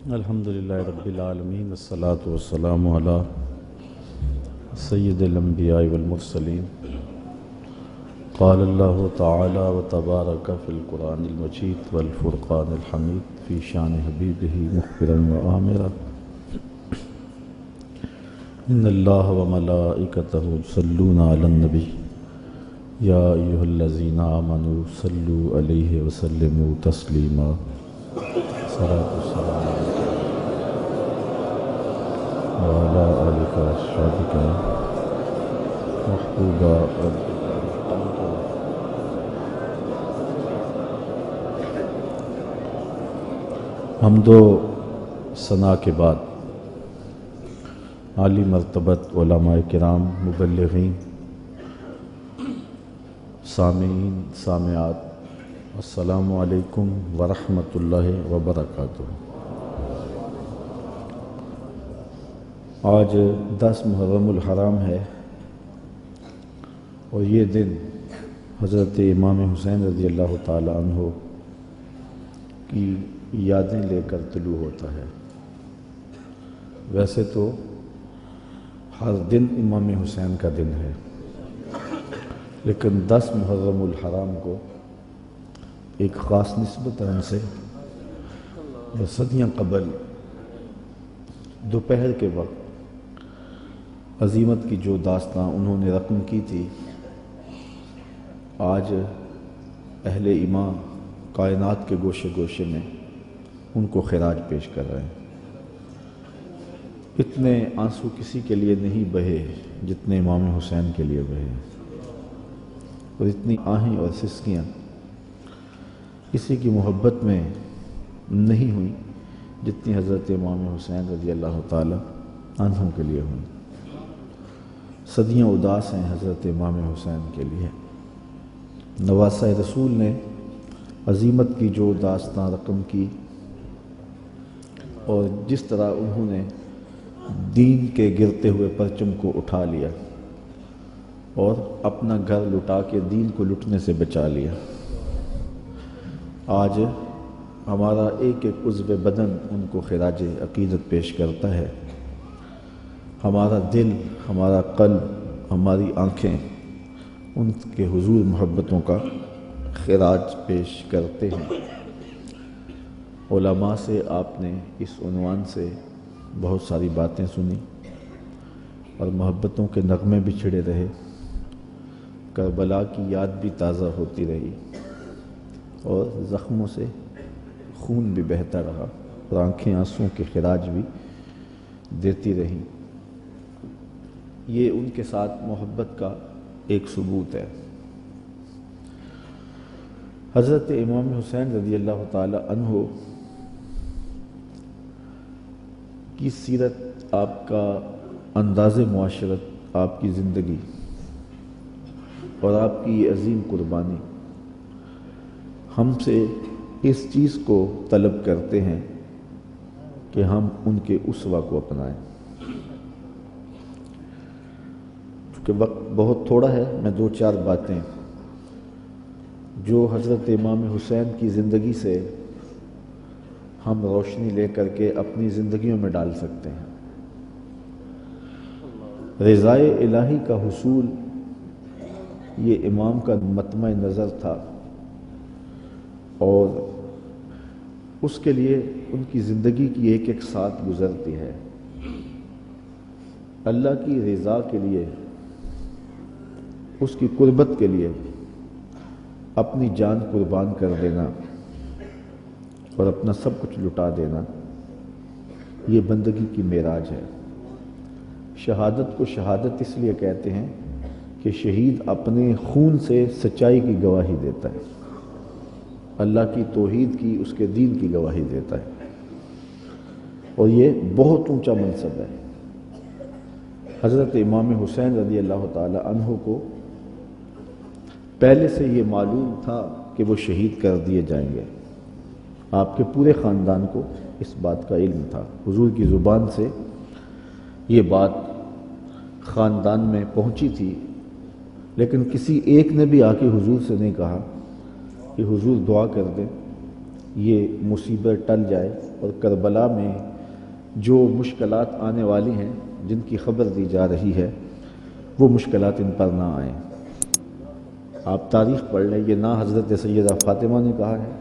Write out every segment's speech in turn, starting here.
الحمدللہ رب العالمین والصلاة والسلام علی سید الانبیاء والمرسلین قال اللہ تعالی وتبارک فی القرآن المجید والفرقان الحمید فی شان حبیبہ مخبرا وآمرا ان اللہ وملائکتہ یصلون علی النبی یا ایہا الذین آمنوا صلوا علیہ وسلموا تسلیما صلاۃ والسلام وعلى آلك وأصحابك محبوبا حمد و ثنا کے بعد عالی مرتبت علماء کرام، مبلغین، سامعین، سامعات، السلام علیکم ورحمۃ اللہ وبرکاتہ۔ آج 10 محرم الحرام ہے اور یہ دن حضرت امام حسین رضی اللہ تعالی عنہ کی یادیں لے کر طلوع ہوتا ہے۔ ویسے تو ہر دن امام حسین کا دن ہے، لیکن 10 محرم الحرام کو ایک خاص نسبت ہے ان سے۔ صدیاں قبل دوپہر کے وقت عظیمت کی جو داستاں انہوں نے رقم کی تھی، آج اہل ایمان کائنات کے گوشے گوشے میں ان کو خراج پیش کر رہے ہیں۔ اتنے آنسو کسی کے لیے نہیں بہے جتنے امام حسین کے لیے بہے، اور اتنی آہیں اور سسکیاں کسی کی محبت میں نہیں ہوئیں جتنی حضرت امام حسین رضی اللہ تعالی عنہ کے لیے ہوئیں۔ صدیاں اداس ہیں حضرت امام حسین کے لیے۔ نواسہ رسول نے عظیمت کی جو داستاں رقم کی اور جس طرح انہوں نے دین کے گرتے ہوئے پرچم کو اٹھا لیا اور اپنا گھر لٹا کے دین کو لٹنے سے بچا لیا، آج ہمارا ایک ایک عضو بدن ان کو خراج عقیدت پیش کرتا ہے۔ ہمارا دل، ہمارا قلب، ہماری آنکھیں ان کے حضور محبتوں کا خراج پیش کرتے ہیں۔ علماء سے آپ نے اس عنوان سے بہت ساری باتیں سنی اور محبتوں کے نغمے بھی چھڑے رہے، کربلا کی یاد بھی تازہ ہوتی رہی اور زخموں سے خون بھی بہتا رہا اور آنکھیں آنسوں کے خراج بھی دیتی رہیں۔ یہ ان کے ساتھ محبت کا ایک ثبوت ہے۔ حضرت امام حسین رضی اللہ تعالی عنہ کی سیرت، آپ کا انداز معاشرت، آپ کی زندگی اور آپ کی یہ عظیم قربانی ہم سے اس چیز کو طلب کرتے ہیں کہ ہم ان کے اسوہ کو اپنائیں۔ چونکہ وقت بہت تھوڑا ہے، میں 2-4 باتیں جو حضرت امام حسین کی زندگی سے ہم روشنی لے کر کے اپنی زندگیوں میں ڈال سکتے ہیں۔ رضائے الہی کا حصول یہ امام کا مطمع نظر تھا، اور اس کے لیے ان کی زندگی کی ایک ایک ساتھ گزرتی ہے۔ اللہ کی رضا کے لیے، اس کی قربت کے لیے اپنی جان قربان کر دینا اور اپنا سب کچھ لٹا دینا، یہ بندگی کی معراج ہے۔ شہادت کو شہادت اس لیے کہتے ہیں کہ شہید اپنے خون سے سچائی کی گواہی دیتا ہے، اللہ کی توحید کی، اس کے دین کی گواہی دیتا ہے، اور یہ بہت اونچا منصب ہے۔ حضرت امام حسین رضی اللہ تعالی عنہ کو پہلے سے یہ معلوم تھا کہ وہ شہید کر دیے جائیں گے۔ آپ کے پورے خاندان کو اس بات کا علم تھا، حضور کی زبان سے یہ بات خاندان میں پہنچی تھی، لیکن کسی ایک نے بھی آ کے حضور سے نہیں کہا کہ حضور دعا کر دیں یہ مصیبت ٹل جائے اور کربلا میں جو مشکلات آنے والی ہیں جن کی خبر دی جا رہی ہے وہ مشکلات ان پر نہ آئیں۔ آپ تاریخ پڑھ لیں، یہ نہ حضرت سیدہ فاطمہ نے کہا ہے،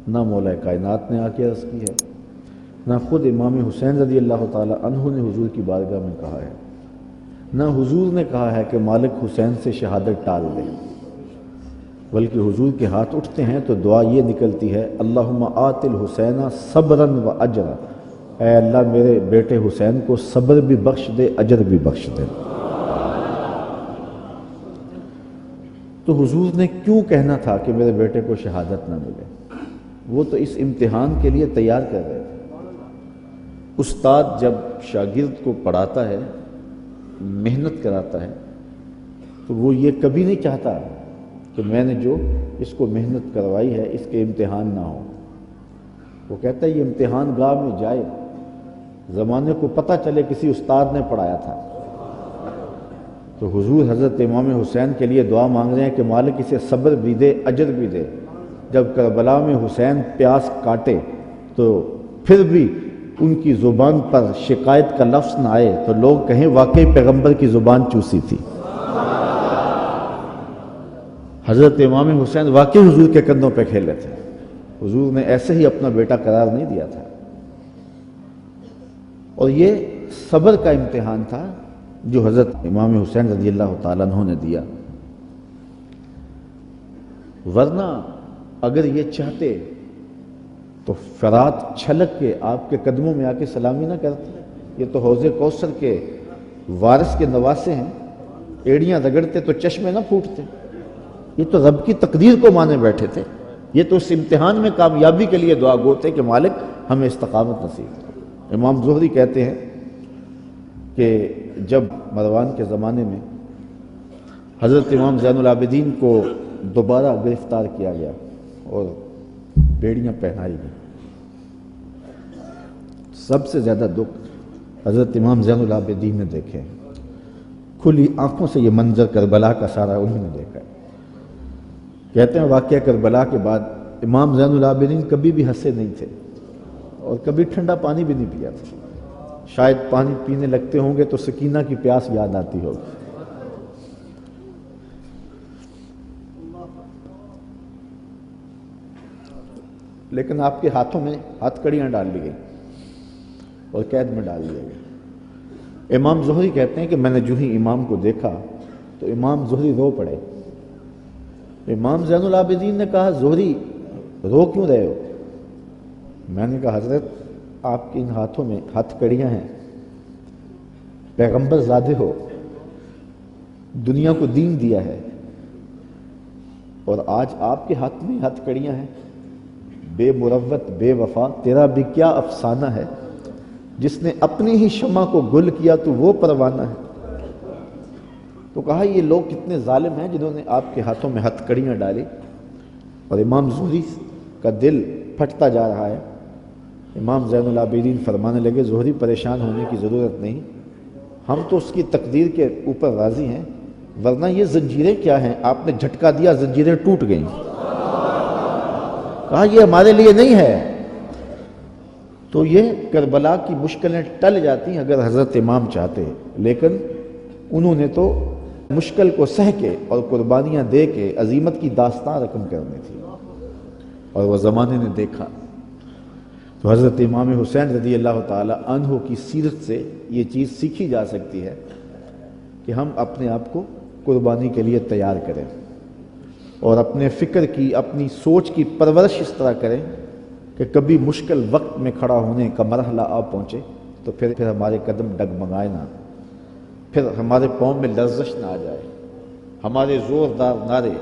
نہ مولا کائنات نے آ کے عرض کی ہے، نہ خود امام حسین رضی اللہ تعالی عنہ نے حضور کی بارگاہ میں کہا ہے، نہ حضور نے کہا ہے کہ مالک حسین سے شہادت ٹال دے، بلکہ حضور کے ہاتھ اٹھتے ہیں تو دعا یہ نکلتی ہے، اللہم آت الحسین صبرا و اجرا، اے اللہ میرے بیٹے حسین کو صبر بھی بخش دے، اجر بھی بخش دے۔ تو حضور نے کیوں کہنا تھا کہ میرے بیٹے کو شہادت نہ ملے؟ وہ تو اس امتحان کے لیے تیار کر رہے تھے۔ استاد جب شاگرد کو پڑھاتا ہے، محنت کراتا ہے، تو وہ یہ کبھی نہیں چاہتا کہ میں نے جو اس کو محنت کروائی ہے اس کے امتحان نہ ہو۔ وہ کہتا ہے یہ امتحان گاہ میں جائے، زمانے کو پتہ چلے کسی استاد نے پڑھایا تھا۔ تو حضور حضرت امام حسین کے لیے دعا مانگ رہے ہیں کہ مالک اسے صبر بھی دے، اجر بھی دے۔ جب کربلا میں حسین پیاس کاٹے تو پھر بھی ان کی زبان پر شکایت کا لفظ نہ آئے تو لوگ کہیں واقعی پیغمبر کی زبان چوسی تھی۔ حضرت امام حسین واقعی حضور کے کندھوں پہ کھیلے تھے، حضور نے ایسے ہی اپنا بیٹا قرار نہیں دیا تھا۔ اور یہ صبر کا امتحان تھا جو حضرت امام حسین رضی اللہ تعالیٰ عنہ نے دیا، ورنہ اگر یہ چاہتے تو فرات چھلک کے آپ کے قدموں میں آ کے سلامی نہ کرتے۔ یہ تو حوض کوثر کے وارث کے نواسے ہیں، ایڑیاں رگڑتے تو چشمے نہ پھوٹتے۔ یہ تو رب کی تقدیر کو مانے بیٹھے تھے، یہ تو اس امتحان میں کامیابی کے لیے دعا گو تھے کہ مالک ہمیں استقامت نصیب کرو۔ امام زہری کہتے ہیں کہ جب مروان کے زمانے میں حضرت امام زین العابدین کو دوبارہ گرفتار کیا گیا اور بیڑیاں پہنائی گئی، سب سے زیادہ دکھ حضرت امام زین العابدین نے دیکھے، کھلی آنکھوں سے یہ منظر کربلا کا سارا انہوں نے دیکھا ہے۔ کہتے ہیں واقعہ کربلا کے بعد امام زین العابدین کبھی بھی ہنسے نہیں تھے اور کبھی ٹھنڈا پانی بھی نہیں پیا تھا۔ شاید پانی پینے لگتے ہوں گے تو سکینہ کی پیاس یاد آتی ہوگی۔ لیکن آپ کے ہاتھوں میں ہتھ کڑیاں ڈال لی گئی اور قید میں ڈال دیا گیا۔ امام زہری کہتے ہیں کہ میں نے جو ہی امام کو دیکھا تو امام زہری رو پڑے۔ امام زین العابدین نے کہا زہری رو کیوں رہے ہو؟ میں نے کہا حضرت آپ کے ان ہاتھوں میں ہتھ کڑیاں ہیں، پیغمبر زادے ہو، دنیا کو دین دیا ہے، اور آج آپ کے ہاتھ میں ہتھ کڑیاں ہیں۔ بے مروت بے وفا تیرا بھی کیا افسانہ ہے، جس نے اپنی ہی شمع کو گل کیا تو وہ پروانہ ہے۔ تو کہا یہ لوگ کتنے ظالم ہیں جنہوں نے آپ کے ہاتھوں میں ہتھ کڑیاں ڈالی۔ اور امام زہری کا دل پھٹتا جا رہا ہے۔ امام زین العابدین فرمانے لگے زہری پریشان ہونے کی ضرورت نہیں، ہم تو اس کی تقدیر کے اوپر راضی ہیں، ورنہ یہ زنجیریں کیا ہیں، آپ نے جھٹکا دیا زنجیریں ٹوٹ گئیں۔ کہا یہ ہمارے لیے نہیں ہے۔ تو یہ کربلا کی مشکلیں ٹل جاتی اگر حضرت امام چاہتے، لیکن انہوں نے تو مشکل کو سہ کے اور قربانیاں دے کے عظیمت کی داستان رقم کرنی تھی، اور وہ زمانے نے دیکھا۔ تو حضرت امام حسین رضی اللہ تعالی عنہ کی سیرت سے یہ چیز سیکھی جا سکتی ہے کہ ہم اپنے آپ کو قربانی کے لیے تیار کریں اور اپنے فکر کی، اپنی سوچ کی پرورش اس طرح کریں کہ کبھی مشکل وقت میں کھڑا ہونے کا مرحلہ آ پہنچے تو پھر ہمارے قدم ڈگمگائے نہ، پھر ہمارے پاؤں میں لرزش نہ آ جائے، ہمارے زوردار نعرے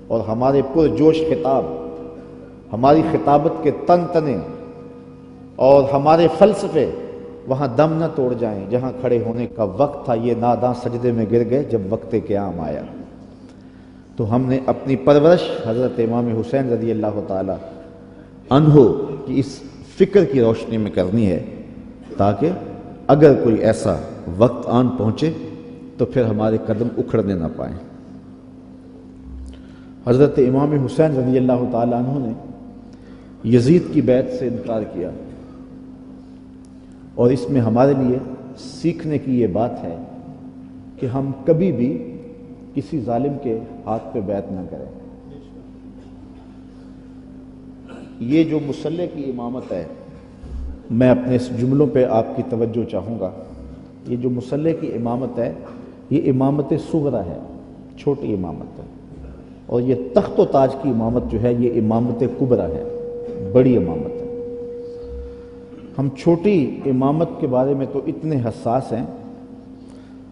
اور ہمارے پرجوش خطاب، ہماری خطابت کے تن تنے اور ہمارے فلسفے وہاں دم نہ توڑ جائیں جہاں کھڑے ہونے کا وقت تھا، یہ ناداں سجدے میں گر گئے جب وقت قیام آیا۔ تو ہم نے اپنی پرورش حضرت امام حسین رضی اللہ تعالی عنہ کی اس فکر کی روشنی میں کرنی ہے، تاکہ اگر کوئی ایسا وقت آن پہنچے تو پھر ہمارے قدم اکھڑنے نہ پائیں۔ حضرت امام حسین رضی اللہ تعالی عنہ نے یزید کی بیعت سے انکار کیا، اور اس میں ہمارے لیے سیکھنے کی یہ بات ہے کہ ہم کبھی بھی کسی ظالم کے ہاتھ پہ بیعت نہ کریں۔ یہ جو مصلی کی امامت ہے، میں اپنے اس جملوں پہ آپ کی توجہ چاہوں گا۔ یہ جو مصلی کی امامت ہے، یہ امامت صغرا ہے، چھوٹی امامت ہے، اور یہ تخت و تاج کی امامت جو ہے یہ امامت کبریٰ ہے، بڑی امامت ہے۔ ہم چھوٹی امامت کے بارے میں تو اتنے حساس ہیں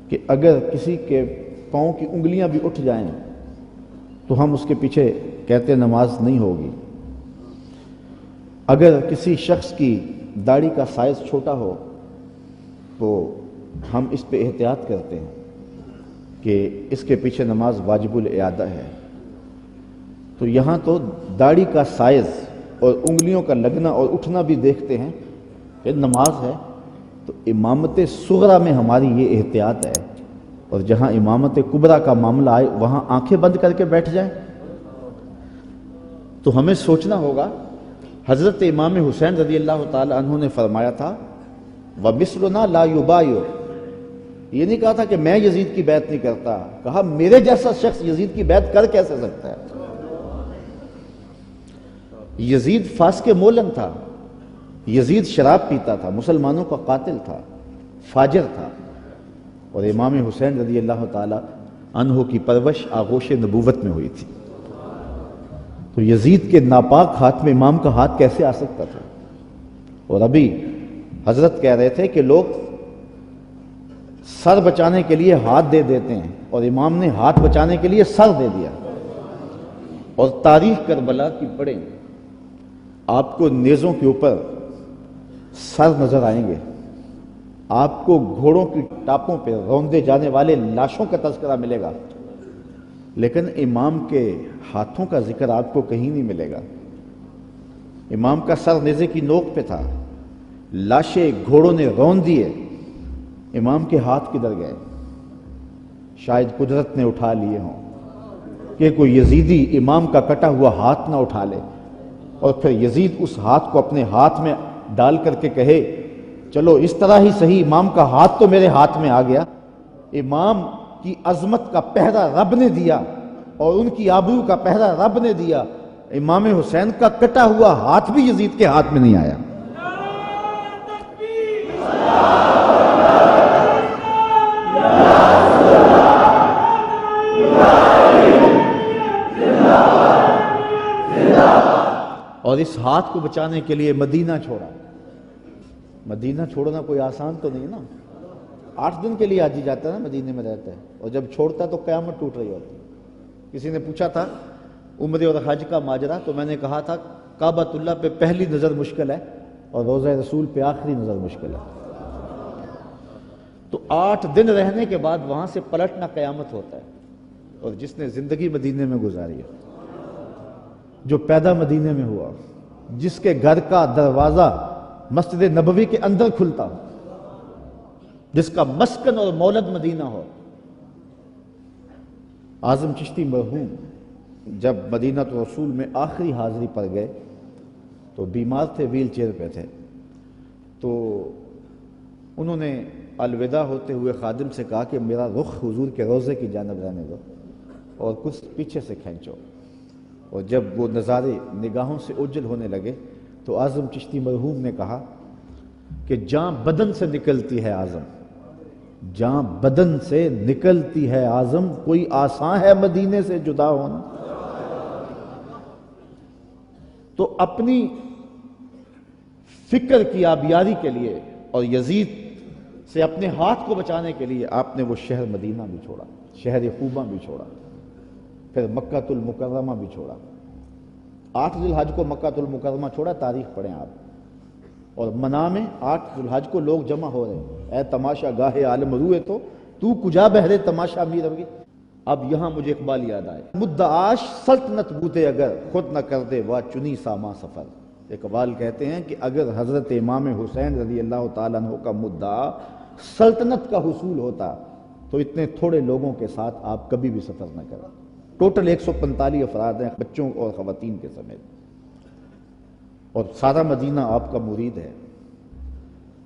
کہ اگر کسی کے پاؤں کی انگلیاں بھی اٹھ جائیں تو ہم اس کے پیچھے کہتے نماز نہیں ہوگی۔ اگر کسی شخص کی داڑھی کا سائز چھوٹا ہو تو ہم اس پہ احتیاط کرتے ہیں کہ اس کے پیچھے نماز واجب الاعادہ ہے۔ تو یہاں تو داڑھی کا سائز اور انگلیوں کا لگنا اور اٹھنا بھی دیکھتے ہیں کہ نماز ہے، تو امامت صغرا میں ہماری یہ احتیاط ہے، اور جہاں امامت کبریٰ کا معاملہ آئے وہاں آنکھیں بند کر کے بیٹھ جائیں۔ تو ہمیں سوچنا ہوگا، حضرت امام حسین رضی اللہ تعالی عنہ نے فرمایا تھا وَمِثْلُنَا لَا يُبَايُعُ، یہ نہیں کہا تھا کہ میں یزید کی بیعت نہیں کرتا، کہا میرے جیسا شخص یزید کی بیعت کر کیسے سکتا ہے۔ یزید فاسق مولن تھا، یزید شراب پیتا تھا، مسلمانوں کا قاتل تھا، فاجر تھا، اور امام حسین رضی اللہ تعالی عنہ کی پرورش آغوش نبوت میں ہوئی تھی۔ تو یزید کے ناپاک ہاتھ میں امام کا ہاتھ کیسے آ سکتا تھا؟ اور ابھی حضرت کہہ رہے تھے کہ لوگ سر بچانے کے لیے ہاتھ دے دیتے ہیں، اور امام نے ہاتھ بچانے کے لیے سر دے دیا۔ اور تاریخ کربلا کی پڑھیں، آپ کو نیزوں کے اوپر سر نظر آئیں گے، آپ کو گھوڑوں کی ٹاپوں پہ روندے جانے والے لاشوں کا تذکرہ ملے گا، لیکن امام کے ہاتھوں کا ذکر آپ کو کہیں نہیں ملے گا۔ امام کا سر نیزے کی نوک پہ تھا، لاشیں گھوڑوں نے رون دیے، امام کے ہاتھ کدھر گئے؟ شاید قدرت نے اٹھا لیے ہوں کہ کوئی یزیدی امام کا کٹا ہوا ہاتھ نہ اٹھا لے، اور پھر یزید اس ہاتھ کو اپنے ہاتھ میں ڈال کر کے کہے چلو اس طرح ہی صحیح، امام کا ہاتھ تو میرے ہاتھ میں آ گیا۔ امام کی عظمت کا پہرا رب نے دیا، اور ان کی آبرو کا پہرا رب نے دیا۔ امام حسین کا کٹا ہوا ہاتھ بھی یزید کے ہاتھ میں نہیں آیا۔ اور اس ہاتھ کو بچانے کے لیے مدینہ چھوڑا۔ مدینہ چھوڑنا کوئی آسان تو نہیں نا، 8 دن کے لیے حاجی جاتا ہے نا، مدینے میں رہتا ہے، اور جب چھوڑتا ہے تو قیامت ٹوٹ رہی ہوتی ہے۔ کسی نے پوچھا تھا عمرے اور حج کا ماجرا، تو میں نے کہا تھا کعبۃ اللہ پہ پہلی نظر مشکل ہے اور روضہ رسول پہ آخری نظر مشکل ہے۔ تو 8 دن رہنے کے بعد وہاں سے پلٹنا قیامت ہوتا ہے۔ اور جس نے زندگی مدینے میں گزاری ہے، جو پیدا مدینے میں ہوا، جس کے گھر کا دروازہ مسجد نبوی کے اندر کھلتا ہو، جس کا مسکن اور مولد مدینہ ہو۔ اعظم چشتی مرحوم جب مدینہ رسول میں آخری حاضری پر گئے تو بیمار تھے، ویل چیئر پہ تھے، تو انہوں نے الوداع ہوتے ہوئے خادم سے کہا کہ میرا رخ حضور کے روضے کی جانب رہنے دو اور کچھ پیچھے سے کھینچو۔ اور جب وہ نظارے نگاہوں سے اوجھل ہونے لگے تو اعظم چشتی مرحوم نے کہا کہ جاں بدن سے نکلتی ہے اعظم، جاں بدن سے نکلتی ہے اعظم، کوئی آسان ہے مدینے سے جدا ہونا؟ تو اپنی فکر کی آبیاری کے لیے اور یزید سے اپنے ہاتھ کو بچانے کے لیے آپ نے وہ شہر مدینہ بھی چھوڑا، شہر خوبہ بھی چھوڑا، پھر مکہ المکرمہ بھی چھوڑا۔ 8 ذی الحج کو مکہ المکرمہ چھوڑا، تاریخ پڑھیں آپ، اور منا میں 8 ذی الحج کو لوگ جمع ہو رہے ہیں، اے تماشا گاہے عالم روئے تو کجا بہرے تماشا می روی۔ اب یہاں مجھے اقبال یاد آئے، مدعاش سلطنت بوتے اگر خود نہ کر دے وا چنی ساما سفر۔ اقبال کہتے ہیں کہ اگر حضرت امام حسین رضی اللہ تعالیٰ عنہ کا مدعا سلطنت کا حصول ہوتا تو اتنے تھوڑے لوگوں کے ساتھ آپ کبھی بھی سفر نہ کریں۔ ٹوٹل 145 افراد ہیں، بچوں اور خواتین کے سمیت۔ اور سارا مدینہ آپ کا مرید ہے۔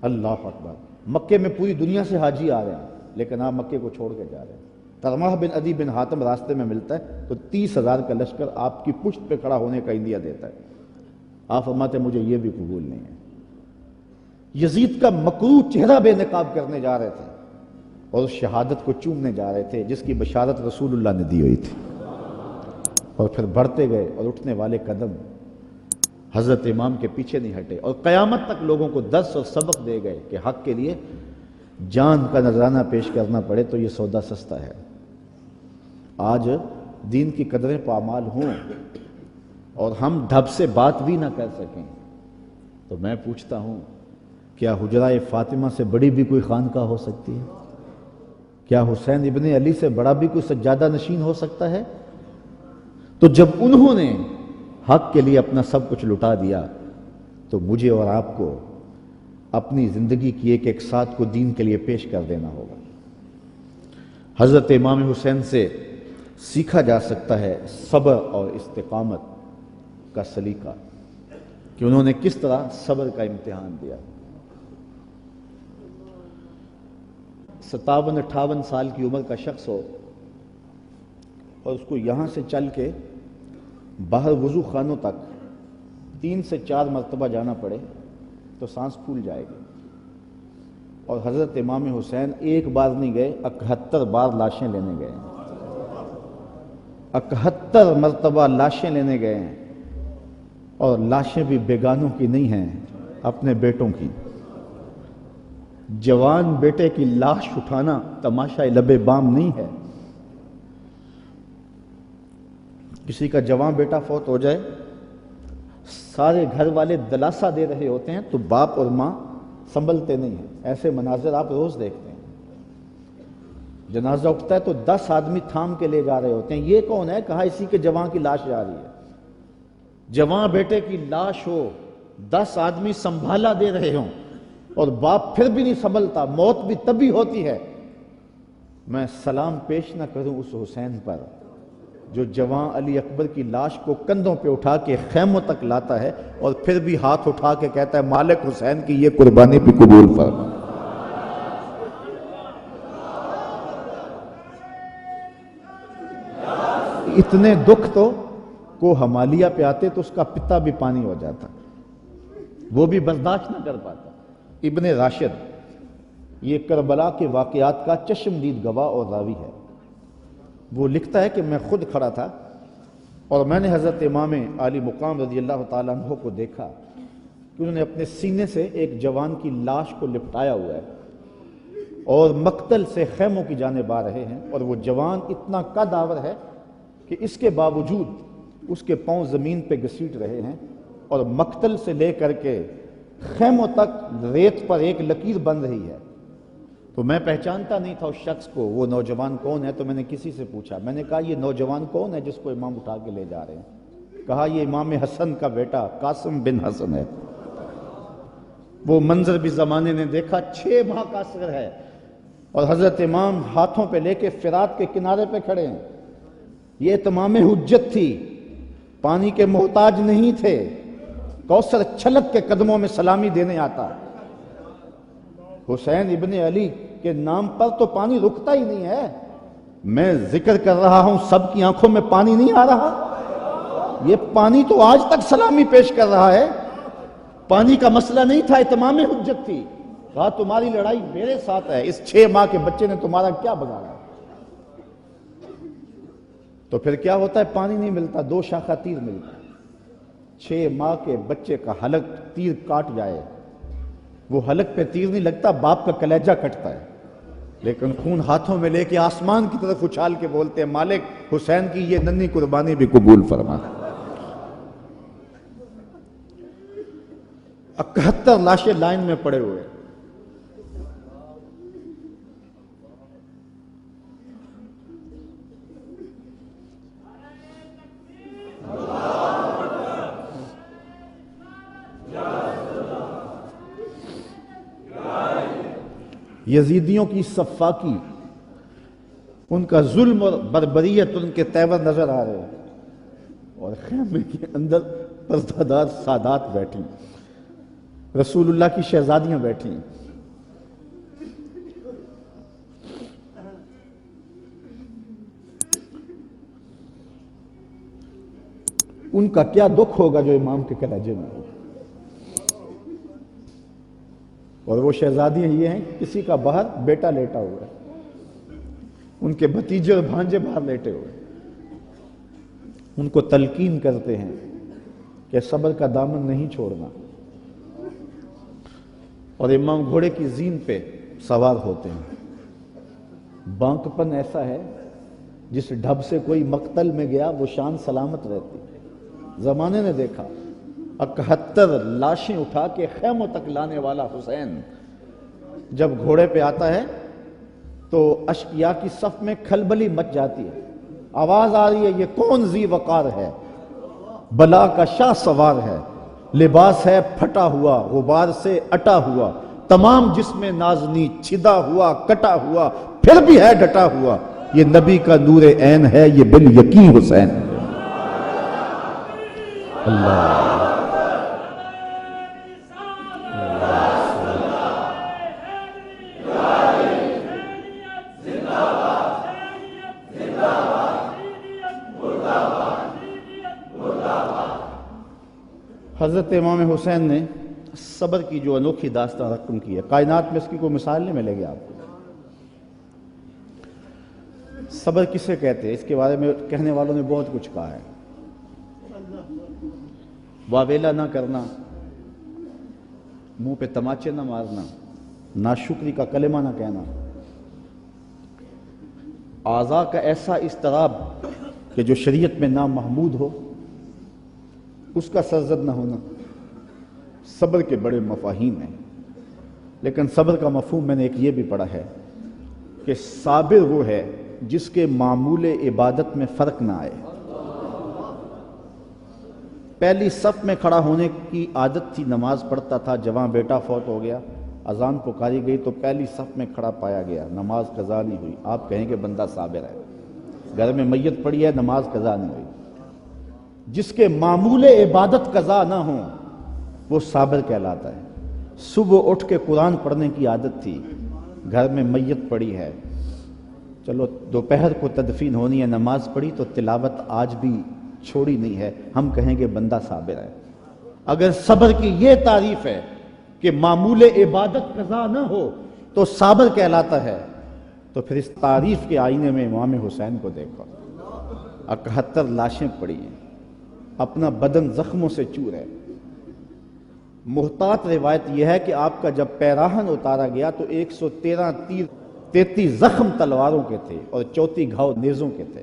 اللہ اکبر۔ مکے میں پوری دنیا سے حاجی آ رہے ہیں، لیکن آپ مکے کو چھوڑ کے جا رہے ہیں۔ طلحہ بن عدی بن حاتم راستے میں ملتا ہے تو 30,000 کا لشکر آپ کی پشت پہ کھڑا ہونے کا عندیہ دیتا ہے۔ آپ فرماتے ہیں مجھے یہ بھی قبول نہیں ہے۔ یزید کا مکروہ چہرہ بے نقاب کرنے جا رہے تھے اور اس شہادت کو چومنے جا رہے تھے جس کی بشارت رسول اللہ نے دی ہوئی تھی، اور پھر بڑھتے گئے اور اٹھنے والے قدم حضرت امام کے پیچھے نہیں ہٹے، اور قیامت تک لوگوں کو درس اور سبق دے گئے کہ حق کے لیے جان کا نذرانہ پیش کرنا پڑے تو یہ سودا سستا ہے۔ آج دین کی قدریں پامال ہوں اور ہم ڈھب سے بات بھی نہ کر سکیں تو میں پوچھتا ہوں کیا حجرہ فاطمہ سے بڑی بھی کوئی خانقاہ ہو سکتی ہے؟ کیا حسین ابن علی سے بڑا بھی کوئی سجادہ نشین ہو سکتا ہے؟ تو جب انہوں نے حق کے لیے اپنا سب کچھ لٹا دیا تو مجھے اور آپ کو اپنی زندگی کی ایک ایک ساتھ کو دین کے لیے پیش کر دینا ہوگا۔ حضرت امام حسین سے سیکھا جا سکتا ہے صبر اور استقامت کا سلیقہ کہ انہوں نے کس طرح صبر کا امتحان دیا۔ 57-58 سال کی عمر کا شخص ہو اور اس کو یہاں سے چل کے باہر وضو خانوں تک 3 سے 4 مرتبہ جانا پڑے تو سانس پھول جائے گی، اور حضرت امام حسین ایک بار نہیں گئے، 71 بار لاشیں لینے گئے، 71 مرتبہ لاشیں لینے گئے ہیں، اور لاشیں بھی بیگانوں کی نہیں ہیں، اپنے بیٹوں کی۔ جوان بیٹے کی لاش اٹھانا تماشا لبے بام نہیں ہے۔ کسی کا جوان بیٹا فوت ہو جائے، سارے گھر والے دلاسا دے رہے ہوتے ہیں تو باپ اور ماں سنبھلتے نہیں ہیں۔ ایسے مناظر آپ روز دیکھتے ہیں۔ جنازہ اٹھتا ہے تو 10 آدمی تھام کے لے جا رہے ہوتے ہیں، یہ کون ہے؟ کہا اسی کے جوان کی لاش جا رہی ہے۔ جوان بیٹے کی لاش ہو، 10 آدمی سنبھالا دے رہے ہوں اور باپ پھر بھی نہیں سنبھلتا، موت بھی تبھی ہوتی ہے۔ میں سلام پیش نہ کروں اس حسین پر جو جوان علی اکبر کی لاش کو کندھوں پہ اٹھا کے خیموں تک لاتا ہے اور پھر بھی ہاتھ اٹھا کے کہتا ہے مالک حسین کی یہ قربانی بھی قبول فرما۔ اتنے دکھ تو کو ہمالیہ پہ آتے تو اس کا پتا بھی پانی ہو جاتا، وہ بھی برداشت نہ کر پاتا۔ ابن راشد یہ کربلا کے واقعات کا چشمدید گواہ اور راوی ہے۔ وہ لکھتا ہے کہ میں خود کھڑا تھا اور میں نے حضرت امام عالی مقام رضی اللہ تعالیٰ عنہ کو دیکھا کہ انہوں نے اپنے سینے سے ایک جوان کی لاش کو لپٹایا ہوا ہے اور مقتل سے خیموں کی جانب آ رہے ہیں، اور وہ جوان اتنا قد آور ہے کہ اس کے باوجود اس کے پاؤں زمین پہ گھسیٹ رہے ہیں، اور مقتل سے لے کر کے خیموں تک ریت پر ایک لکیر بن رہی ہے۔ تو میں پہچانتا نہیں تھا اس شخص کو، وہ نوجوان کون ہے؟ تو میں نے کسی سے پوچھا، میں نے کہا یہ نوجوان کون ہے جس کو امام اٹھا کے لے جا رہے ہیں؟ کہا یہ امام حسن کا بیٹا قاسم بن حسن ہے۔ وہ منظر بھی زمانے نے دیکھا، 6 ماہ کا اصغر ہے اور حضرت امام ہاتھوں پہ لے کے فرات کے کنارے پہ کھڑے ہیں۔ یہ تمام حجت تھی، پانی کے محتاج نہیں تھے، کوثر چھلک کے قدموں میں سلامی دینے آتا۔ حسین ابن علی کے نام پر تو پانی رکتا ہی نہیں ہے۔ میں ذکر کر رہا ہوں، سب کی آنکھوں میں پانی نہیں آ رہا؟ یہ پانی تو آج تک سلامی پیش کر رہا ہے۔ پانی کا مسئلہ نہیں تھا، اتمام حجت تھی۔ کہا تمہاری لڑائی میرے ساتھ ہے، اس 6 ماہ کے بچے نے تمہارا کیا بگاڑا؟ تو پھر کیا ہوتا ہے؟ پانی نہیں ملتا، 2 شاخہ تیر ملتا ہے۔ 6 ماہ کے بچے کا حلق تیر کاٹ جائے، وہ حلق پہ تیر نہیں لگتا، باپ کا کلیجہ کٹتا ہے، لیکن خون ہاتھوں میں لے کے آسمان کی طرف اچھال کے بولتے ہیں مالک حسین کی یہ ننھی قربانی بھی قبول فرما۔ 71 لاشیں لائن میں پڑے ہوئے۔ یزیدیوں کی صفاقی، ان کا ظلم اور بربریت ان کے تیور نظر آ رہے ہیں، اور خیمے کے اندر پردادار سادات بیٹھی، رسول اللہ کی شہزادیاں بیٹھی، ان کا کیا دکھ ہوگا جو امام کے کلیجے میں ہوگا۔ اور وہ شہزادیاں یہ ہیں کہ کسی کا باہر بیٹا لیٹا ہوا ہے، ان کے بھتیجے اور بھانجے باہر لیٹے ہوئے، ان کو تلقین کرتے ہیں کہ صبر کا دامن نہیں چھوڑنا، اور امام گھوڑے کی زین پہ سوار ہوتے ہیں۔ بانکپن ایسا ہے جس ڈھب سے کوئی مقتل میں گیا وہ شان سلامت رہتی۔ زمانے نے دیکھا 71 لاشیں اٹھا کے خیموں تک لانے والا حسین جب گھوڑے پہ آتا ہے تو اشقیاء کی صف میں کھلبلی مچ جاتی ہے، آواز آ رہی ہے یہ کون ذی وقار ہے، بلا کا شاہ سوار ہے، لباس ہے پھٹا ہوا غبار سے اٹا ہوا، تمام جسم نازنی چھدا ہوا کٹا ہوا پھر بھی ہے ڈٹا ہوا، یہ نبی کا نور عین ہے، یہ بال یقین حسین ہے۔ اللہ حضرت امام حسین نے صبر کی جو انوکھی داستان رقم کی ہے، کائنات میں اس کی کوئی مثال نہیں ملے گی آپ کو۔ صبر کسے کہتے ہیں اس کے بارے میں کہنے والوں نے بہت کچھ کہا ہے۔ واویلا نہ کرنا، منہ پہ تماچے نہ مارنا، ناشکری کا کلمہ نہ کہنا، اعضاء کا ایسا اضطراب کہ جو شریعت میں نامحمود ہو اس کا سرزد نہ ہونا، صبر کے بڑے مفاہیم ہیں۔ لیکن صبر کا مفہوم میں نے ایک یہ بھی پڑھا ہے کہ صابر وہ ہے جس کے معمول عبادت میں فرق نہ آئے۔ پہلی صف میں کھڑا ہونے کی عادت تھی، نماز پڑھتا تھا، جوان بیٹا فوت ہو گیا، اذان پکاری گئی تو پہلی صف میں کھڑا پایا گیا، نماز قضا نہیں ہوئی، آپ کہیں کہ بندہ صابر ہے۔ گھر میں میت پڑی ہے، نماز قضا نہیں ہوئی، جس کے معمول عبادت قضا نہ ہوں وہ صابر کہلاتا ہے۔ صبح اٹھ کے قرآن پڑھنے کی عادت تھی، گھر میں میت پڑی ہے، چلو دوپہر کو تدفین ہونی ہے، نماز پڑھی تو تلاوت آج بھی چھوڑی نہیں ہے، ہم کہیں کہ بندہ صابر ہے۔ اگر صبر کی یہ تعریف ہے کہ معمول عبادت قضا نہ ہو تو صابر کہلاتا ہے، تو پھر اس تعریف کے آئینے میں امام حسین کو دیکھو، 71 لاشیں پڑی ہیں، اپنا بدن زخموں سے چور ہے۔ محتاط روایت یہ ہے کہ آپ کا جب پیراہن اتارا گیا تو 113 تیر، 33 زخم تلواروں کے تھے اور 34 گھاؤ نیزوں کے تھے،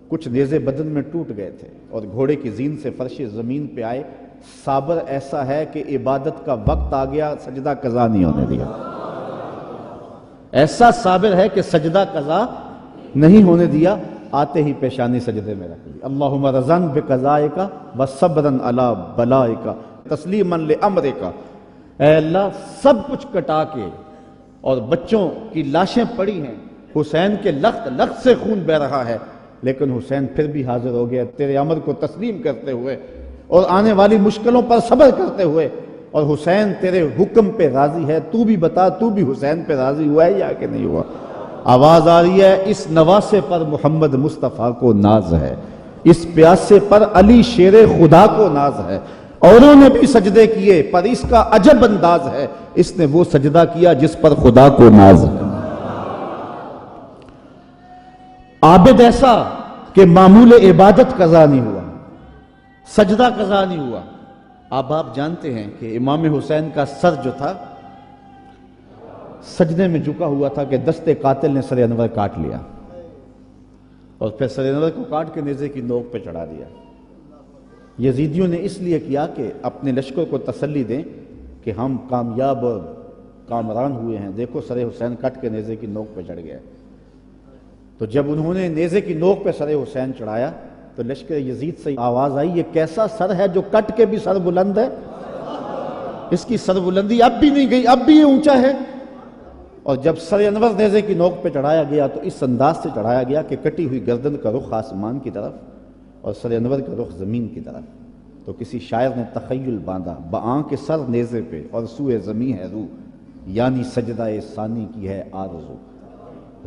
کچھ نیزے بدن میں ٹوٹ گئے تھے، اور گھوڑے کی زین سے فرش زمین پہ آئے۔ صابر ایسا ہے کہ عبادت کا وقت آ گیا، سجدہ قضا نہیں ہونے دیا۔ ایسا صابر ہے کہ سجدہ قضا نہیں ہونے دیا، آتے ہی پیشانی سجدے میں رکھ لی، اللہم رضن بقضائک وصبرن علی بلائک تسلیما لامرک، اے اللہ سب کچھ کٹا کے، اور بچوں کی لاشیں پڑی ہیں، حسین کے لخت لخت سے خون بہ رہا ہے، لیکن حسین پھر بھی حاضر ہو گیا تیرے امر کو تسلیم کرتے ہوئے اور آنے والی مشکلوں پر صبر کرتے ہوئے، اور حسین تیرے حکم پہ راضی ہے، تو بھی بتا تو بھی حسین پہ راضی ہوا ہے یا کہ نہیں ہوا؟ آواز آ رہی ہے اس نواسے پر محمد مصطفیٰ کو ناز ہے، اس پیاسے پر علی شیر خدا کو ناز ہے، اوروں نے بھی سجدے کیے پر اس کا عجب انداز ہے، اس نے وہ سجدہ کیا جس پر خدا کو ناز ہے۔ عابد ایسا کہ معمول عبادت قضا نہیں ہوا، سجدہ قضا نہیں ہوا۔ اب آپ جانتے ہیں کہ امام حسین کا سر جو تھا سجدے میں جھکا ہوا تھا کہ دست قاتل نے سر انور کاٹ لیا، اور پھر سر انور کو کاٹ کے نیزے کی نوک پہ چڑھا دیا۔ یزیدیوں نے اس لیے کیا کہ اپنے لشکر کو تسلی دیں کہ ہم کامیاب اور کامران ہوئے ہیں، دیکھو سر حسین کٹ کے نیزے کی نوک پہ چڑھ گیا۔ تو جب انہوں نے نیزے کی نوک پہ سر حسین چڑھایا تو لشکر یزید سے آواز آئی، یہ کیسا سر ہے جو کٹ کے بھی سر بلند ہے، اس کی سر بلندی اب بھی نہیں گئی، اب بھی یہ اونچا ہے۔ اور جب سر انور نیزے کی نوک پہ چڑھایا گیا تو اس انداز سے چڑھایا گیا کہ کٹی ہوئی گردن کا رخ آسمان کی طرف اور سر انور کا رخ زمین کی طرف۔ تو کسی شاعر نے تخیل باندھا، بآں کے سر نیزے پہ اور سوئے زمین ہے روح، یعنی سجدہ ثانی کی ہے آرزو۔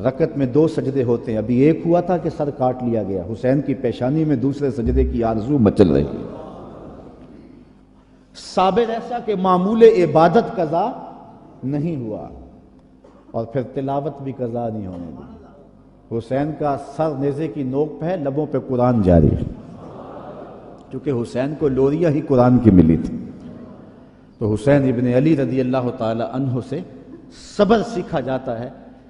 رکعت میں 2 سجدے ہوتے ہیں، ابھی ایک ہوا تھا کہ سر کاٹ لیا گیا، حسین کی پیشانی میں دوسرے سجدے کی آرزو مچل رہی ہے۔ صابر ایسا کہ معمول عبادت قضا نہیں ہوا، اور پھر تلاوت بھی قضا نہیں ہونے دی۔ حسین کا سر نیزے کی نوک پہ ہے، لبوں پہ قرآن جاری ہے، کیونکہ حسین کو لوریاں ہی قرآن کی ملی تھی۔ تو حسین ابن علی رضی اللہ تعالی عنہ سے صبر سیکھا جاتا ہے،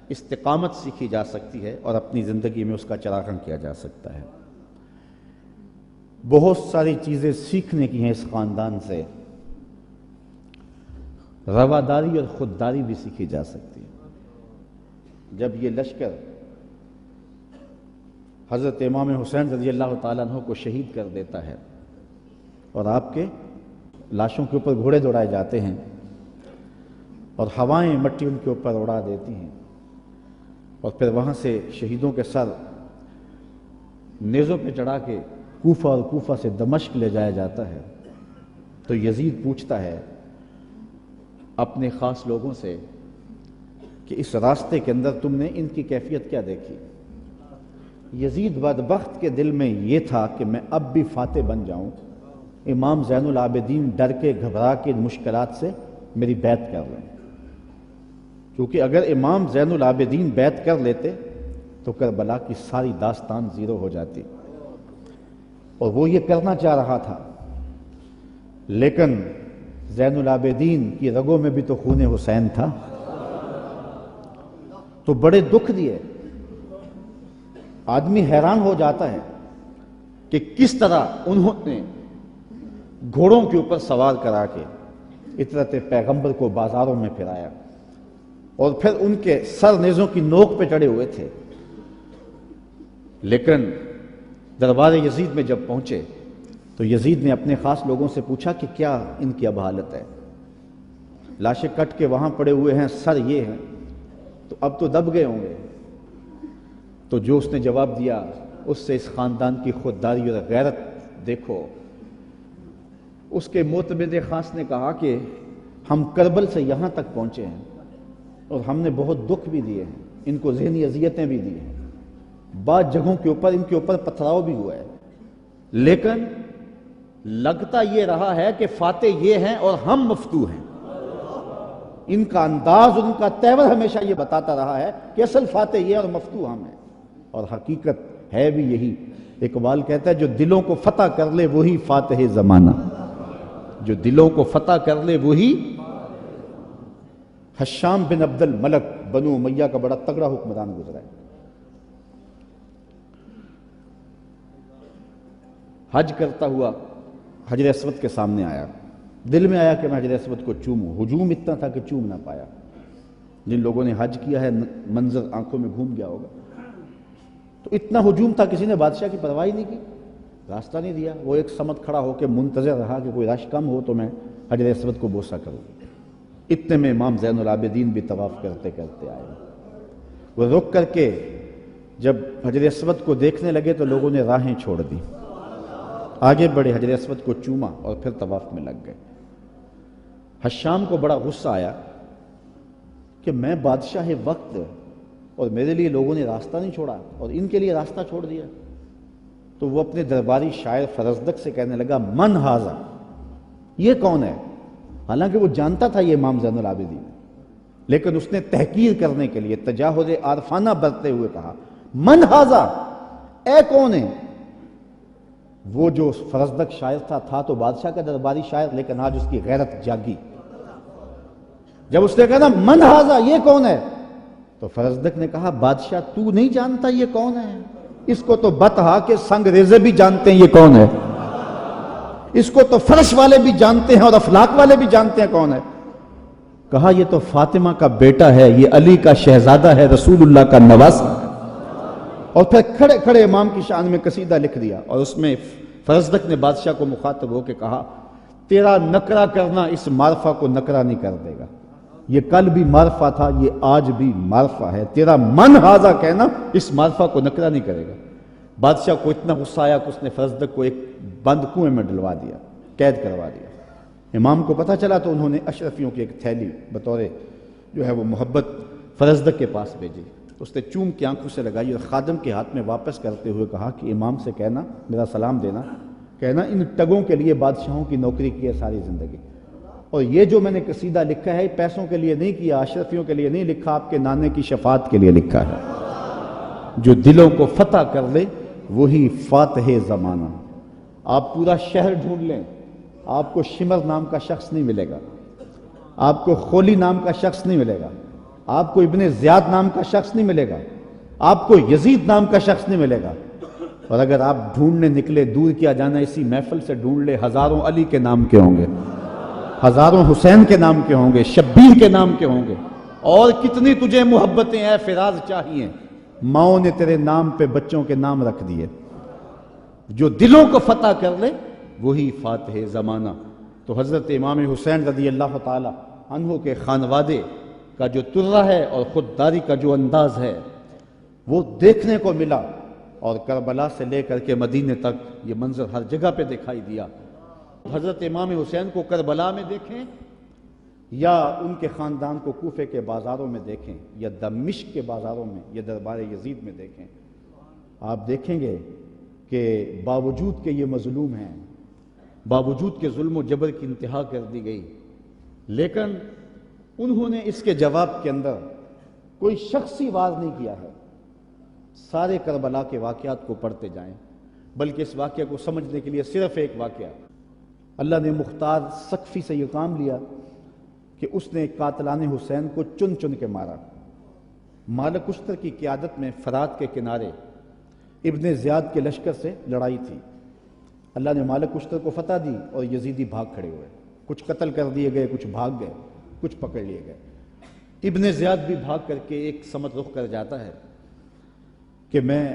استقامت سیکھی جا سکتی ہے، اور اپنی زندگی میں اس کا چراغاں کیا جا سکتا ہے۔ بہت ساری چیزیں سیکھنے کی ہیں اس خاندان سے، رواداری اور خودداری بھی سیکھی جا سکتی ہے۔ جب یہ لشکر حضرت امام حسین رضی اللہ تعالیٰ عنہ کو شہید کر دیتا ہے، اور آپ کے لاشوں کے اوپر گھوڑے دوڑائے جاتے ہیں، اور ہوائیں مٹی ان کے اوپر اڑا دیتی ہیں، اور پھر وہاں سے شہیدوں کے سر نیزوں پہ چڑھا کے کوفہ اور کوفہ سے دمشق لے جایا جاتا ہے، تو یزید پوچھتا ہے اپنے خاص لوگوں سے کہ اس راستے کے اندر تم نے ان کی کیفیت کیا دیکھی؟ یزید بدبخت کے دل میں یہ تھا کہ میں اب بھی فاتح بن جاؤں، امام زین العابدین ڈر کے گھبرا کے مشکلات سے میری بیعت کر لیں، کیونکہ اگر امام زین العابدین بیعت کر لیتے تو کربلا کی ساری داستان زیرو ہو جاتی، اور وہ یہ کرنا چاہ رہا تھا، لیکن زین العابدین کی رگوں میں بھی تو خون حسین تھا، تو بڑے دکھ دیے۔ آدمی حیران ہو جاتا ہے کہ کس طرح انہوں نے گھوڑوں کے اوپر سوار کرا کے اطرت پیغمبر کو بازاروں میں پھرایا، اور پھر ان کے سر نیزوں کی نوک پہ چڑھے ہوئے تھے، لیکن دربار یزید میں جب پہنچے تو یزید نے اپنے خاص لوگوں سے پوچھا کہ کیا ان کی اب حالت ہے؟ لاشیں کٹ کے وہاں پڑے ہوئے ہیں، سر یہ ہیں، تو اب تو دب گئے ہوں گے۔ تو جو اس نے جواب دیا، اس سے اس خاندان کی خودداری اور غیرت دیکھو۔ اس کے معتمد خاص نے کہا کہ ہم کربل سے یہاں تک پہنچے ہیں، اور ہم نے بہت دکھ بھی دیے ہیں، ان کو ذہنی اذیتیں بھی دی ہیں، بعض جگہوں کے اوپر ان کے اوپر پتھراؤ بھی ہوا ہے، لیکن لگتا یہ رہا ہے کہ فاتح یہ ہیں اور ہم مفتوح ہیں۔ ان کا انداز اور ان کا تیور ہمیشہ یہ بتاتا رہا ہے کہ اصل فاتح یہ اور مفتوح ہم ہیں، اور حقیقت ہے بھی یہی۔ اقبال کہتا ہے جو دلوں کو فتح کر لے وہی فاتح زمانہ، جو دلوں کو فتح کر لے وہی۔ حشام بن عبد الملک بنو امیہ کا بڑا تگڑا حکمران گزرا ہے، حج کرتا ہوا حجر اسود کے سامنے آیا، دل میں آیا کہ میں حجر اسود کو چوموں، ہجوم اتنا تھا کہ چوم نہ پایا۔ جن لوگوں نے حج کیا ہے منظر آنکھوں میں گھوم گیا ہوگا، تو اتنا ہجوم تھا کسی نے بادشاہ کی پرواہ نہیں کی، راستہ نہیں دیا، وہ ایک سمت کھڑا ہو کے منتظر رہا کہ کوئی رش کم ہو تو میں حجر اسود کو بوسہ کروں۔ اتنے میں امام زین العابدین بھی طواف کرتے کرتے آئے، وہ رک کر کے جب حجر اسود کو دیکھنے لگے تو لوگوں نے راہیں چھوڑ دی، آگے بڑھے، حجر اسود کو چوما اور پھر طواف میں لگ گئے۔ حشام کو بڑا غصہ آیا کہ میں بادشاہ وقت اور میرے لیے لوگوں نے راستہ نہیں چھوڑا اور ان کے لیے راستہ چھوڑ دیا۔ تو وہ اپنے درباری شاعر فرزدق سے کہنے لگا من ھذا، یہ کون ہے؟ حالانکہ وہ جانتا تھا یہ امام زین العابدین، لیکن اس نے تحقیر کرنے کے لیے تجاہل عارفانہ برتتے ہوئے کہا من ھذا، اے کون ہے؟ وہ جو فرزدق شاعر تھا تو بادشاہ کا درباری شاعر، لیکن آج اس کی غیرت جاگی۔ جب اس نے کہا من ھذا، یہ کون ہے؟ تو فرزدق نے کہا بادشاہ تو نہیں جانتا یہ کون ہے؟ اس کو تو بتہا کہ سنگ ریزے بھی جانتے ہیں یہ کون ہے، اس کو تو فرش والے بھی جانتے ہیں اور افلاک والے بھی جانتے ہیں کون ہے۔ کہا یہ تو فاطمہ کا بیٹا ہے، یہ علی کا شہزادہ ہے، رسول اللہ کا نواسا ہے۔ اور پھر کھڑے کھڑے امام کی شان میں قصیدہ لکھ دیا، اور اس میں فرزدق نے بادشاہ کو مخاطب ہو کے کہا تیرا نکرہ کرنا اس معرفہ کو نکرہ نہیں کر دے گا، یہ کل بھی معرفہ تھا، یہ آج بھی معرفہ ہے، تیرا من ھذا کہنا اس معرفہ کو نکرہ نہیں کرے گا۔ بادشاہ کو اتنا غصہ آیا کہ اس نے فرزدق کو ایک بند کنویں میں ڈلوا دیا، قید کروا دیا۔ امام کو پتہ چلا تو انہوں نے اشرفیوں کی ایک تھیلی بطور جو ہے وہ محبت فرزدق کے پاس بھیجی۔ اس نے چوم کی آنکھوں سے لگائی اور خادم کے ہاتھ میں واپس کرتے ہوئے کہا کہ امام سے کہنا، میرا سلام دینا، کہنا ان ٹگوں کے لیے بادشاہوں کی نوکری کی ہے ساری زندگی، اور یہ جو میں نے قصیدہ لکھا ہے پیسوں کے لیے نہیں کیا، اشرفیوں کے لیے نہیں لکھا، آپ کے نانے کی شفاعت کے لیے لکھا ہے۔ جو دلوں کو فتح کر لے وہی فاتح زمانہ۔ آپ پورا شہر ڈھونڈ لیں، آپ کو شمر نام کا شخص نہیں ملے گا، آپ کو خولی نام کا شخص نہیں ملے گا، آپ کو ابن زیاد نام کا شخص نہیں ملے گا، آپ کو یزید نام کا شخص نہیں ملے گا۔ اور اگر آپ ڈھونڈنے نکلے، دور کیا جانا، اسی محفل سے ڈھونڈ لے، ہزاروں علی کے نام کے ہوں گے، ہزاروں حسین کے نام کے ہوں گے، شبیر کے نام کے ہوں گے، اور کتنی تجھے محبتیں اے فراز چاہیے، ماؤں نے تیرے نام پہ بچوں کے نام رکھ دیے۔ جو دلوں کو فتح کر لے وہی فاتح زمانہ۔ تو حضرت امام حسین رضی اللہ تعالی عنہ کے خانوادے کا جو ترہ ہے اور خودداری کا جو انداز ہے وہ دیکھنے کو ملا، اور کربلا سے لے کر کے مدینے تک یہ منظر ہر جگہ پہ دکھائی دیا۔ حضرت امام حسین کو کربلا میں دیکھیں یا ان کے خاندان کو کوفے کے بازاروں میں دیکھیں یا دمشق کے بازاروں میں یا دربار یزید میں دیکھیں، آپ دیکھیں گے کہ باوجود کہ یہ مظلوم ہیں، باوجود کہ ظلم و جبر کی انتہا کر دی گئی، لیکن انہوں نے اس کے جواب کے اندر کوئی شخصی وار نہیں کیا ہے۔ سارے کربلا کے واقعات کو پڑھتے جائیں، بلکہ اس واقعہ کو سمجھنے کے لیے صرف ایک واقعہ، اللہ نے مختار سقفی سے یہ کام لیا کہ اس نے قاتلان حسین کو چن چن کے مارا۔ مالک اشتر کی قیادت میں فرات کے کنارے ابن زیاد کے لشکر سے لڑائی تھی، اللہ نے مالک اشتر کو فتح دی اور یزیدی بھاگ کھڑے ہوئے، کچھ قتل کر دیے گئے، کچھ بھاگ گئے، کچھ پکڑ لیے گئے۔ ابن زیاد بھی بھاگ کر کے ایک سمت رخ کر جاتا ہے کہ میں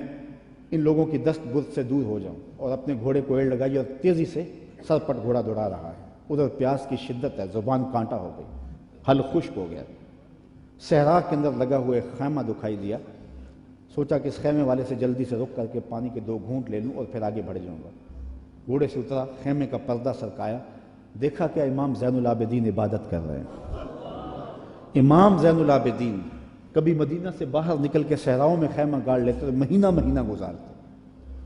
ان لوگوں کی دست برد سے دور ہو جاؤں، اور اپنے گھوڑے کو ایڑ لگائی اور تیزی سے سر پٹ گھوڑا دوڑا رہا ہے۔ ادھر پیاس کی شدت ہے، زبان کانٹا ہو گئی، حل خشک ہو گیا۔ صحرا کے اندر لگا ہوئے خیمہ دکھائی دیا، سوچا کہ اس خیمے والے سے جلدی سے رک کر کے پانی کے 2 گھونٹ لے لوں اور پھر آگے بڑھ جاؤں گا۔ گھوڑے سے اترا، خیمے کا پردہ سرکایا، دیکھا کہ امام زین العابدین عبادت کر رہے ہیں۔ امام زین العابدین کبھی مدینہ سے باہر نکل کے صحراؤں میں خیمہ گاڑ لیتے، مہینہ مہینہ گزارتے۔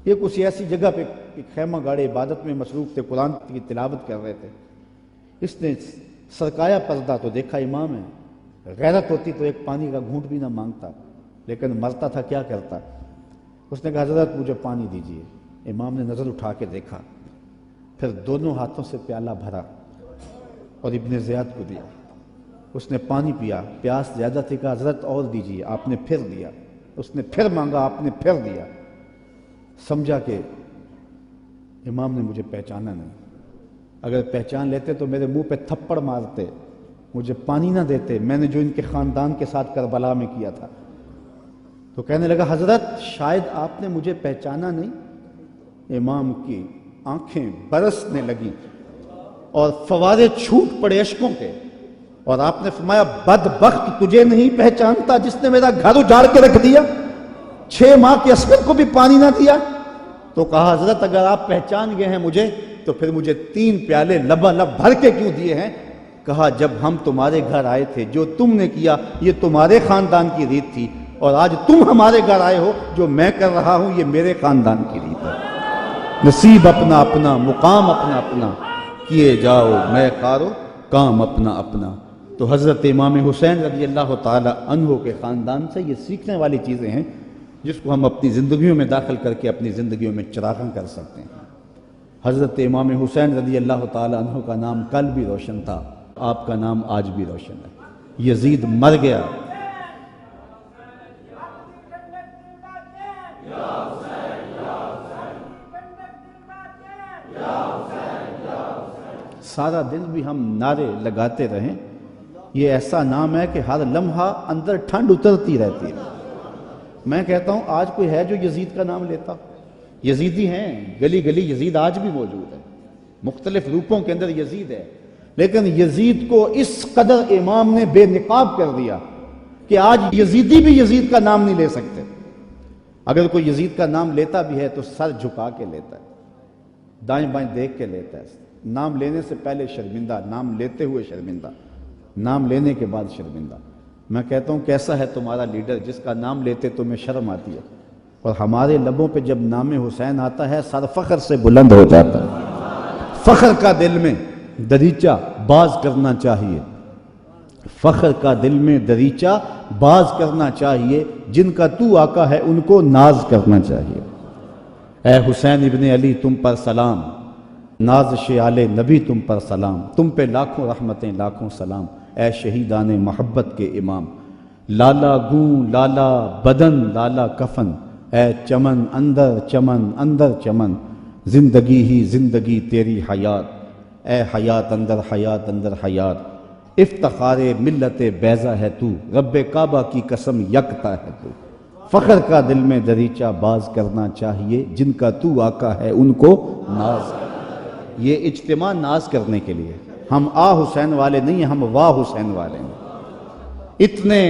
یہ کسی ایسی جگہ پہ خیمہ گاڑے عبادت میں مصروف تھے، قرآن کی تلاوت کر رہے تھے۔ اس نے سرکایا پردہ تو دیکھا امام ہے، غیرت ہوتی تو ایک پانی کا گھونٹ بھی نہ مانگتا، لیکن مرتا تھا کیا کرتا۔ اس نے کہا حضرت مجھے پانی دیجیے۔ امام نے نظر اٹھا کے دیکھا، پھر دونوں ہاتھوں سے پیالہ بھرا اور ابن زیاد کو دیا۔ اس نے پانی پیا، پیاس زیادہ تھی، کہا حضرت اور دیجیے۔ آپ نے پھر دیا، اس نے پھر مانگا، آپ نے پھر دیا۔ سمجھا کہ امام نے مجھے پہچانا نہیں، اگر پہچان لیتے تو میرے منہ پہ تھپڑ مارتے، مجھے پانی نہ دیتے، میں نے جو ان کے خاندان کے ساتھ کربلا میں کیا تھا۔ تو کہنے لگا حضرت شاید آپ نے مجھے پہچانا نہیں۔ امام کی آنکھیں برسنے لگیں اور فوارے چھوٹ پڑے اشکوں کے، اور آپ نے فرمایا بدبخت تجھے نہیں پہچانتا جس نے میرا گھر اجاڑ کے رکھ دیا، 6 ماہ کے عسکر کو بھی پانی نہ دیا۔ تو کہا حضرت اگر آپ پہچان گئے ہیں مجھے تو پھر مجھے 3 پیالے لبالب بھر کے کیوں دیے ہیں؟ کہا جب ہم تمہارے گھر آئے تھے جو تم نے کیا یہ تمہارے خاندان کی ریت تھی، اور آج تم ہمارے گھر آئے ہو جو میں کر رہا ہوں یہ میرے خاندان کی ریت ہے۔ نصیب اپنا اپنا، مقام اپنا اپنا، کیے جاؤ میں کارو کام اپنا اپنا۔ تو حضرت امام حسین رضی اللہ تعالی عنہ کے خاندان سے یہ سیکھنے والی چیزیں ہیں جس کو ہم اپنی زندگیوں میں داخل کر کے اپنی زندگیوں میں چراغاں کر سکتے ہیں۔ حضرت امام حسین رضی اللہ تعالی عنہ کا نام کل بھی روشن تھا، آپ کا نام آج بھی روشن ہے۔ یزید مر گیا، سارا دن بھی ہم نعرے لگاتے رہیں، یہ ایسا نام ہے کہ ہر لمحہ اندر ٹھنڈ اترتی رہتی ہے۔ میں کہتا ہوں آج کوئی ہے جو یزید کا نام لیتا؟ یزیدی ہیں، گلی گلی یزید آج بھی موجود ہے، مختلف روپوں کے اندر یزید ہے، لیکن یزید کو اس قدر امام نے بے نقاب کر دیا کہ آج یزیدی بھی یزید کا نام نہیں لے سکتے۔ اگر کوئی یزید کا نام لیتا بھی ہے تو سر جھکا کے لیتا ہے، دائیں بائیں دیکھ کے لیتا ہے، نام لینے سے پہلے شرمندہ، نام لیتے ہوئے شرمندہ، نام لینے کے بعد شرمندہ۔ میں کہتا ہوں کیسا ہے تمہارا لیڈر جس کا نام لیتے تمہیں شرم آتی ہے، اور ہمارے لبوں پہ جب نام حسین آتا ہے سر فخر سے بلند ہو جاتا ہے۔ فخر کا دل میں دریچہ باز کرنا چاہیے، فخر کا دل میں دریچہ باز کرنا چاہیے، جن کا تو آقا ہے ان کو ناز کرنا چاہیے۔ اے حسین ابن علی تم پر سلام، نازش آل نبی تم پر سلام، تم پہ لاکھوں رحمتیں لاکھوں سلام، اے شہیدان محبت کے امام۔ لالا گوں لالا بدن لالا کفن، اے چمن اندر چمن، زندگی ہی زندگی تیری حیات، اے حیات اندر حیات، افتخار ملت بیضا ہے تو، رب کعبہ کی قسم یکتا ہے تو۔ فخر کا دل میں دریچہ باز کرنا چاہیے، جن کا تو آقا ہے ان کو ناز۔ یہ اجتماع ناز کرنے کے لیے، ہم آ حسین والے نہیں ہیں، ہم واہ حسین والے ہیں۔ اتنے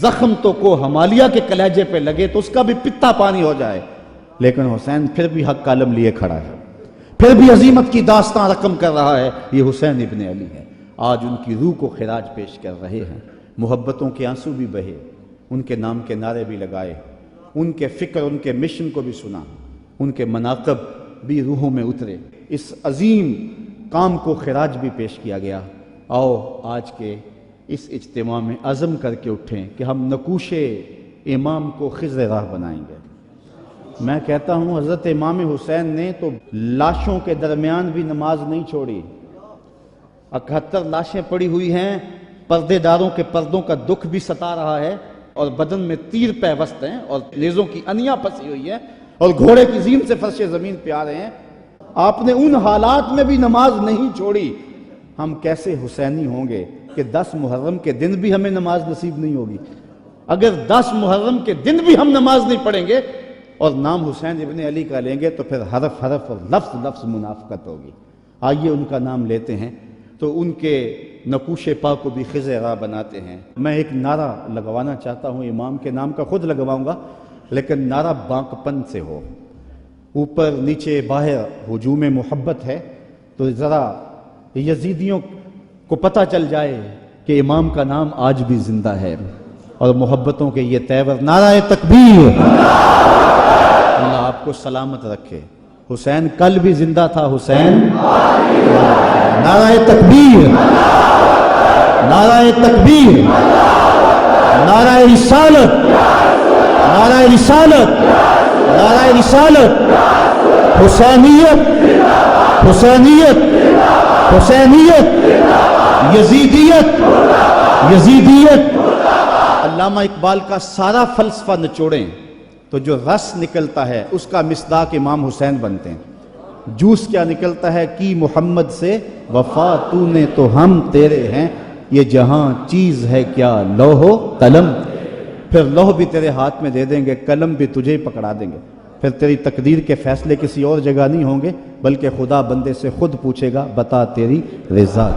زخم تو کو ہمالیہ کے کلیجے پہ لگے تو اس کا بھی پتا پانی ہو جائے، لیکن حسین پھر بھی حق کالم لیے کھڑا ہے، پھر بھی عظیمت کی داستان رقم کر رہا ہے۔ یہ حسین ابن علی ہے، آج ان کی روح کو خراج پیش کر رہے ہیں، محبتوں کے آنسو بھی بہے، ان کے نام کے نعرے بھی لگائے، ان کے فکر ان کے مشن کو بھی سنا، ان کے مناقب بھی روحوں میں اترے، اس عظیم کام کو خراج بھی پیش کیا گیا۔ آؤ آج کے اس اجتماع میں عزم کر کے اٹھیں کہ ہم نقوش امام کو خضر راہ بنائیں گے۔ میں کہتا ہوں حضرت امام حسین نے تو لاشوں کے درمیان بھی نماز نہیں چھوڑی، 71 لاشیں پڑی ہوئی ہیں، پردے داروں کے پردوں کا دکھ بھی ستا رہا ہے، اور بدن میں تیر پیوست ہیں، اور نیزوں کی انیاں پھنسی ہوئی ہیں، اور گھوڑے کی زین سے فرش زمین پہ آ رہے ہیں۔ آپ نے ان حالات میں بھی نماز نہیں چھوڑی۔ ہم کیسے حسینی ہوں گے کہ 10 محرم کے دن بھی ہمیں نماز نصیب نہیں ہوگی؟ اگر 10 محرم کے دن بھی ہم نماز نہیں پڑھیں گے اور نام حسین ابن علی کا لیں گے تو پھر حرف حرف اور لفظ لفظ منافقت ہوگی۔ آئیے ان کا نام لیتے ہیں تو ان کے نقوش پا کو بھی خضر راہ بناتے ہیں۔ میں ایک نعرہ لگوانا چاہتا ہوں، امام کے نام کا خود لگواؤں گا، لیکن نعرہ بانک پن سے ہو، اوپر نیچے باہر ہجوم محبت ہے، تو ذرا یزیدیوں کو پتہ چل جائے کہ امام کا نام آج بھی زندہ ہے، اور محبتوں کے یہ تیور نعرہ تکبیر۔ اللہ آپ کو سلامت رکھے۔ حسین کل بھی زندہ تھا، حسین نعرہ تکبیر، نعرہ تکبیر، نعرہ رسالت، نعرہ رسالت، نعرہ رسالت، حسینیت، حسینیت، حسینیت، یزیدیت، یزیدیت۔ علامہ اقبال کا سارا فلسفہ نچوڑیں تو جو رس نکلتا ہے اس کا مصداق امام حسین بنتے ہیں۔ جوس کیا نکلتا ہے؟ کی محمد سے وفا تو نے تو ہم تیرے ہیں، یہ جہاں چیز ہے کیا لوح و قلم، پھر لوح بھی تیرے ہاتھ میں دے دیں گے، قلم بھی تجھے ہی پکڑا دیں گے، پھر تیری تقدیر کے فیصلے کسی اور جگہ نہیں ہوں گے، بلکہ خدا بندے سے خود پوچھے گا بتا تیری رضا۔